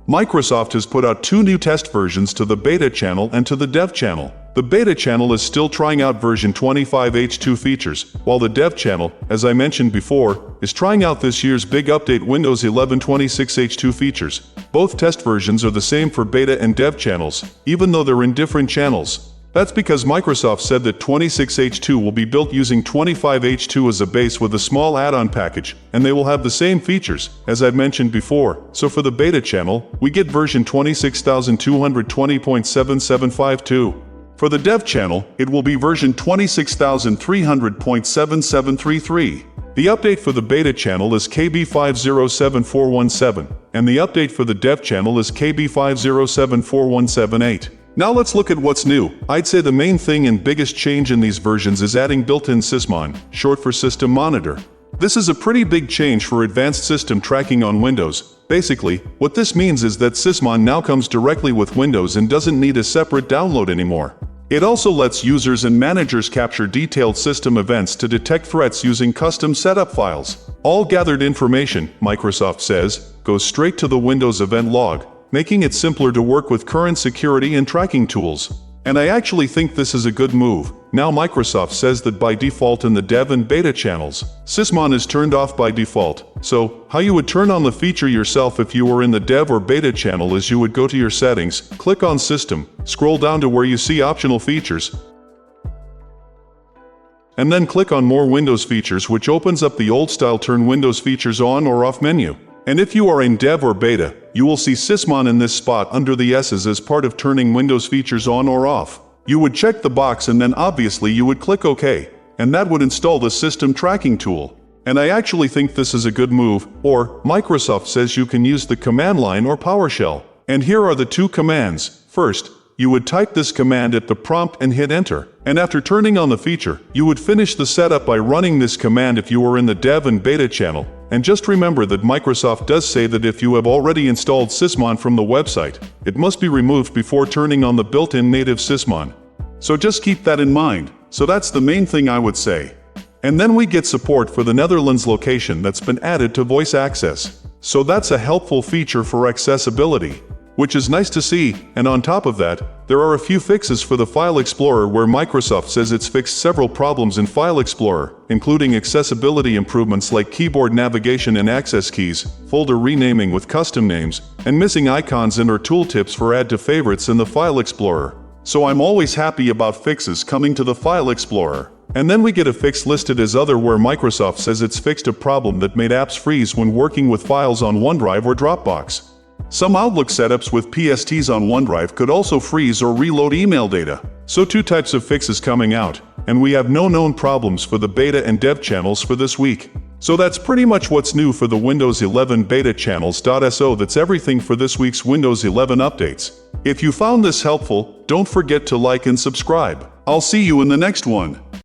Microsoft has put out 2 new test versions to the beta channel and to the dev channel. The beta channel is still trying out version 25H2 features, while the dev channel, as I mentioned before, is trying out this year's big update Windows 11 26H2 features. Both test versions are the same for beta and dev channels, even though they're in different channels. That's because Microsoft said that 26H2 will be built using 25H2 as a base with a small add-on package, and they will have the same features, as I've mentioned before. So for the beta channel, we get version 26220.7752. For the dev channel, it will be version 26300.7733. The update for the beta channel is KB507417, and the update for the dev channel is KB507417.8. Now let's look at what's new. I'd say the main thing and biggest change in these versions is adding built-in Sysmon, short for System Monitor. This is a pretty big change for advanced system tracking on Windows. Basically, what this means is that Sysmon now comes directly with Windows and doesn't need a separate download anymore. It also lets users and managers capture detailed system events to detect threats using custom setup files. All gathered information, Microsoft says, goes straight to the Windows event log, making it simpler to work with current security and tracking tools. And I actually think this is a good move. Now Microsoft says that by default in the dev and beta channels, Sysmon is turned off by default. So, how you would turn on the feature yourself if you were in the dev or beta channel is you would go to your settings, click on System, scroll down to where you see optional features, and then click on More Windows Features, which opens up the old-style Turn Windows Features On or Off menu. And if you are in dev or beta, you will see Sysmon in this spot under the S's as part of turning Windows features on or off. You would check the box and then obviously you would click OK, and that would install the system tracking tool. And I actually think this is a good move, or Microsoft says you can use the command line or PowerShell. And here are the 2 commands. First, you would type this command at the prompt and hit enter. And after turning on the feature, you would finish the setup by running this command if you were in the dev and beta channel. And just remember that Microsoft does say that if you have already installed Sysmon from the website, it must be removed before turning on the built-in native Sysmon. So just keep that in mind. So that's the main thing I would say. And then we get support for the Netherlands location that's been added to voice access. So that's a helpful feature for accessibility, which is nice to see. And on top of that, there are a few fixes for the File Explorer where Microsoft says it's fixed several problems in File Explorer, including accessibility improvements like keyboard navigation and access keys, folder renaming with custom names, and missing icons and/or tooltips for add to favorites in the File Explorer. So I'm always happy about fixes coming to the File Explorer. And then we get a fix listed as Other where Microsoft says it's fixed a problem that made apps freeze when working with files on OneDrive or Dropbox. Some Outlook setups with PSTs on OneDrive could also freeze or reload email data. So 2 types of fixes coming out, and we have no known problems for the beta and dev channels for this week. So that's pretty much what's new for the Windows 11 beta channels.so. That's everything for this week's Windows 11 updates. If you found this helpful, don't forget to like and subscribe. I'll see you in the next one.